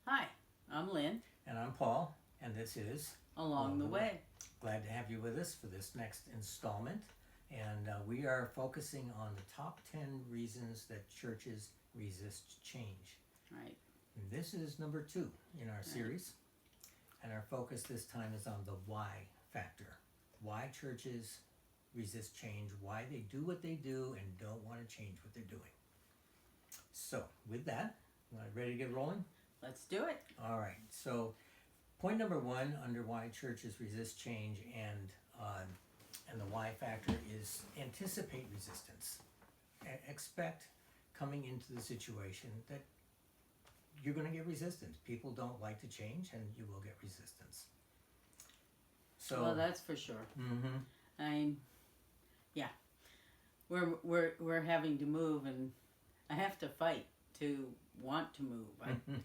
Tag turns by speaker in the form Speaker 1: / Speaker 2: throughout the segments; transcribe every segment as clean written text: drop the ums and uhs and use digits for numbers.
Speaker 1: Hi, I'm Lynn,
Speaker 2: And I'm Paul, and this is
Speaker 1: along the way.
Speaker 2: Glad to have you with us for this next installment. And we are focusing on the top 10 reasons that churches resist change.
Speaker 1: Right,
Speaker 2: And this is number 2 in our
Speaker 1: right.
Speaker 2: series, and our focus this time is on the why factor. Why churches resist change, why they do what they do and don't want to change what they're doing. So, with that, ready to get rolling?
Speaker 1: Let's do it.
Speaker 2: All right, so point number 1 under why churches resist change and the why factor is anticipate resistance. Expect coming into the situation that you're going to get resistance. People don't like to change, and you will get resistance. So,
Speaker 1: Well, that's for sure.
Speaker 2: mm-hmm.
Speaker 1: I'm, yeah, we're having to move, and I have to fight to want to move.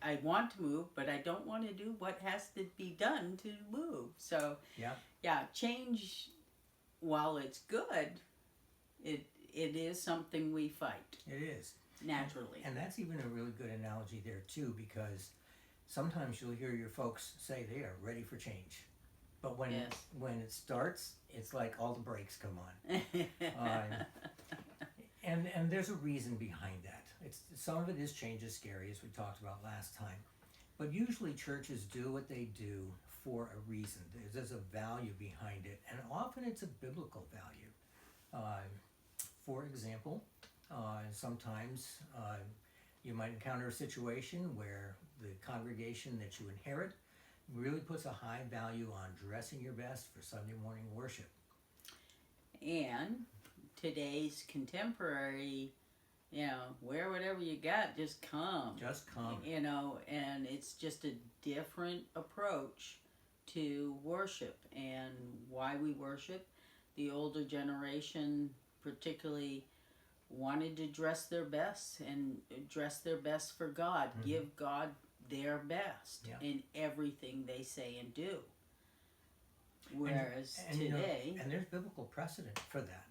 Speaker 1: I want to move, but I don't want to do what has to be done to move. So,
Speaker 2: Yeah,
Speaker 1: change, while it's good, it is something we fight
Speaker 2: it is.
Speaker 1: naturally.
Speaker 2: And that's even a really good analogy there too, because sometimes you'll hear your folks say they are ready for change, but when
Speaker 1: Yes.
Speaker 2: when it starts, it's like all the brakes come on. And there's a reason behind that. It's some of it is change is scary, as we talked about last time, but usually churches do what they do for a reason. There's a value behind it, and often it's a biblical value. For example, sometimes you might encounter a situation where the congregation that you inherit really puts a high value on dressing your best for Sunday morning worship.
Speaker 1: And today's contemporary, wear whatever you got, just come.
Speaker 2: Just come.
Speaker 1: And it's just a different approach to worship and why we worship. The older generation particularly wanted to dress their best and dress their best for God, give God their best in everything they say and do. Whereas
Speaker 2: and
Speaker 1: today,
Speaker 2: and there's biblical precedent for that.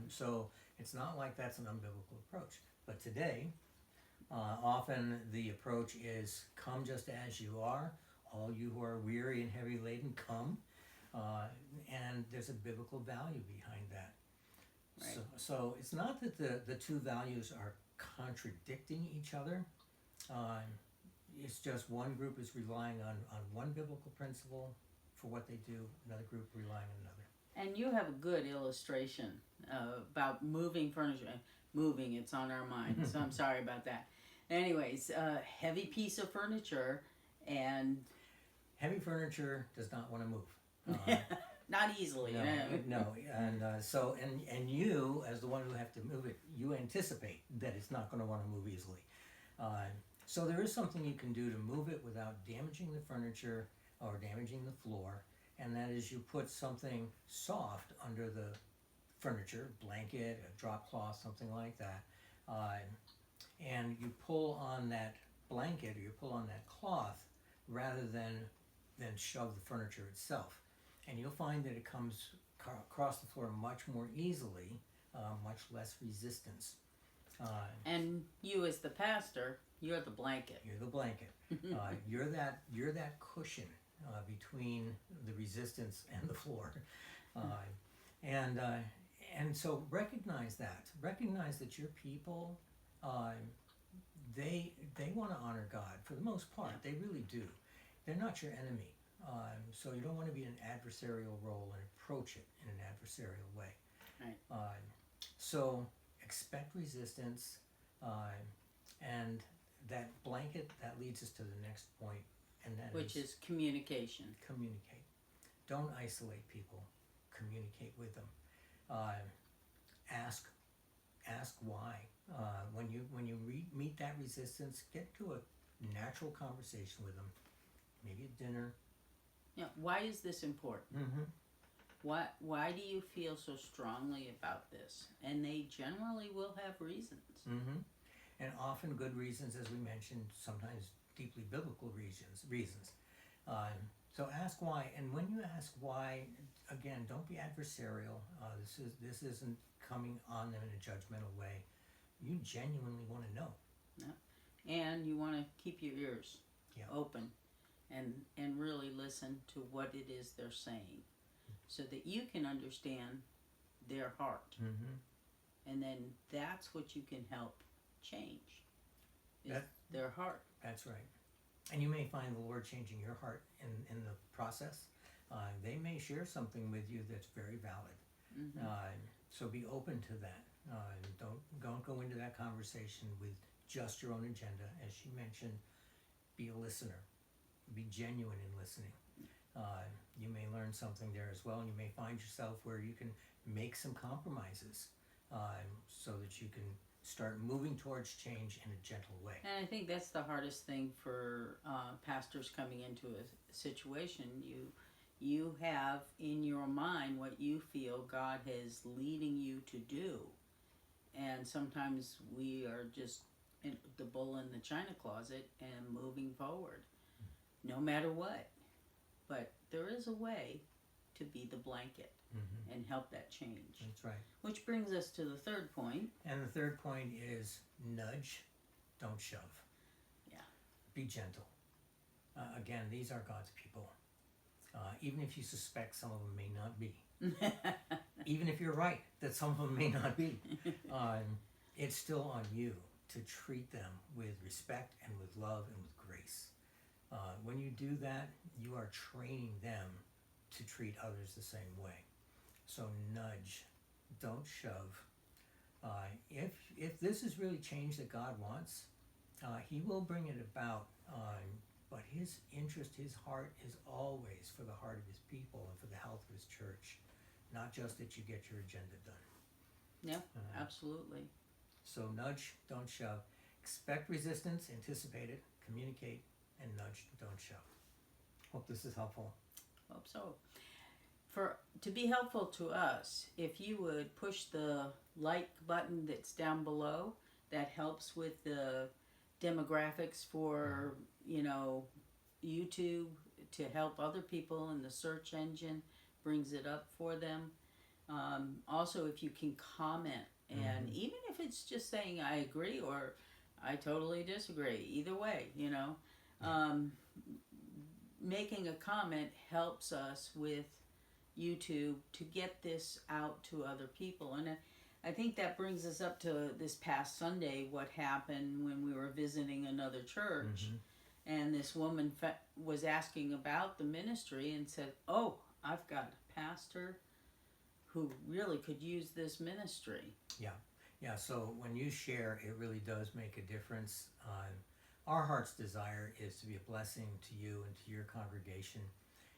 Speaker 2: So it's not like that's an unbiblical approach. But today, often the approach is come just as you are. All you who are weary and heavy laden, come. And there's a biblical value behind that.
Speaker 1: Right.
Speaker 2: So it's not that the two values are contradicting each other. It's just one group is relying on one biblical principle for what they do, another group relying on another.
Speaker 1: and you have a good illustration about moving furniture. Moving, it's on our mind, so I'm sorry about that. Anyways, heavy piece of furniture and
Speaker 2: Heavy furniture does not want to move.
Speaker 1: not easily.
Speaker 2: No, and so you, as the one who have to move it, you anticipate that it's not going to want to move easily. So there is something you can do to move it without damaging the furniture or damaging the floor, and that is you put something soft under the furniture, blanket, a drop cloth, something like that, and you pull on that blanket or you pull on that cloth rather than shove the furniture itself. And you'll find that it comes across the floor much more easily, much less resistance.
Speaker 1: And you, as the pastor, you're the blanket.
Speaker 2: You're the blanket. You're that cushion between the resistance and the floor. And so recognize that. Recognize that your people, they want to honor God for the most part.
Speaker 1: Yeah.
Speaker 2: They really do. They're not your enemy. So you don't want to be in an adversarial role and approach it in an adversarial way.
Speaker 1: Right.
Speaker 2: So expect resistance, and that blanket, that leads us to the next point, and that
Speaker 1: Which is communication.
Speaker 2: communicate. Don't isolate people. Communicate with them. Ask why. When you meet that resistance, get to a natural conversation with them. Maybe at dinner.
Speaker 1: Yeah. Why is this important?
Speaker 2: Mm-hmm.
Speaker 1: Why do you feel so strongly about this? And they generally will have reasons.
Speaker 2: Mm-hmm. And often good reasons, as we mentioned, sometimes deeply biblical reasons. So ask why, and when you ask why, again, don't be adversarial. This isn't coming on them in a judgmental way. You genuinely want to know.
Speaker 1: Yeah. And you want to keep your ears
Speaker 2: Yeah.
Speaker 1: open, and really listen to what it is they're saying, so that you can understand their heart, and then that's what you can help change, is
Speaker 2: That-
Speaker 1: their heart.
Speaker 2: That's right. And you may find the Lord changing your heart in the process. They may share something with you that's very valid. So be open to that. Don't go into that conversation with just your own agenda. As she mentioned, be a listener. Be genuine in listening. You may learn something there as well, and you may find yourself where you can make some compromises, so that you can start moving towards change in a gentle way.
Speaker 1: And I think that's the hardest thing for pastors coming into a situation. You have in your mind what you feel God is leading you to do, and sometimes we are just the bull in the china closet and moving forward, no matter what. But there is a way to be the blanket and help that change.
Speaker 2: That's right.
Speaker 1: Which brings us to the third point.
Speaker 2: And the third point is nudge, don't shove.
Speaker 1: Yeah.
Speaker 2: Be gentle. Again, these are God's people. Even if you suspect some of them may not be. Even if you're right that some of them may not be. It's still on you to treat them with respect and with love and with grace. When you do that, you are training them to treat others the same way. So nudge, don't shove. If this is really change that God wants, He will bring it about. But His interest, His heart is always for the heart of His people and for the health of His church, not just that you get your agenda done.
Speaker 1: Yeah, absolutely.
Speaker 2: So nudge, don't shove. Expect resistance, anticipate it, communicate, and nudge, don't shove. Hope this is helpful.
Speaker 1: Hope so. To be helpful to us, if you would push the like button that's down below, that helps with the demographics for, YouTube, to help other people in the search engine, brings it up for them. Also, if you can comment, and even if it's just saying I agree or I totally disagree, either way, making a comment helps us with YouTube to get this out to other people. And I think that brings us up to this past Sunday, what happened when we were visiting another church. And this woman was asking about the ministry and said, oh, I've got a pastor who really could use this ministry.
Speaker 2: Yeah, so when you share, it really does make a difference. Our heart's desire is to be a blessing to you and to your congregation.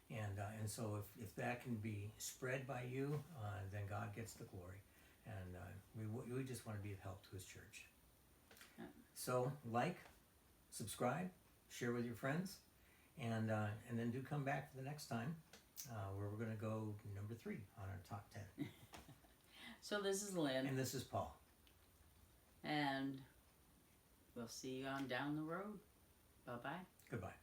Speaker 2: And so if that can be spread by you, then God gets the glory. And we just want to be of help to His church.
Speaker 1: Yeah.
Speaker 2: So subscribe, share with your friends, and then do come back for the next time, where we're going to go number 3 on our top 10.
Speaker 1: So this is Lynn.
Speaker 2: And this is Paul.
Speaker 1: And we'll see you on down the road. Bye-bye.
Speaker 2: Goodbye.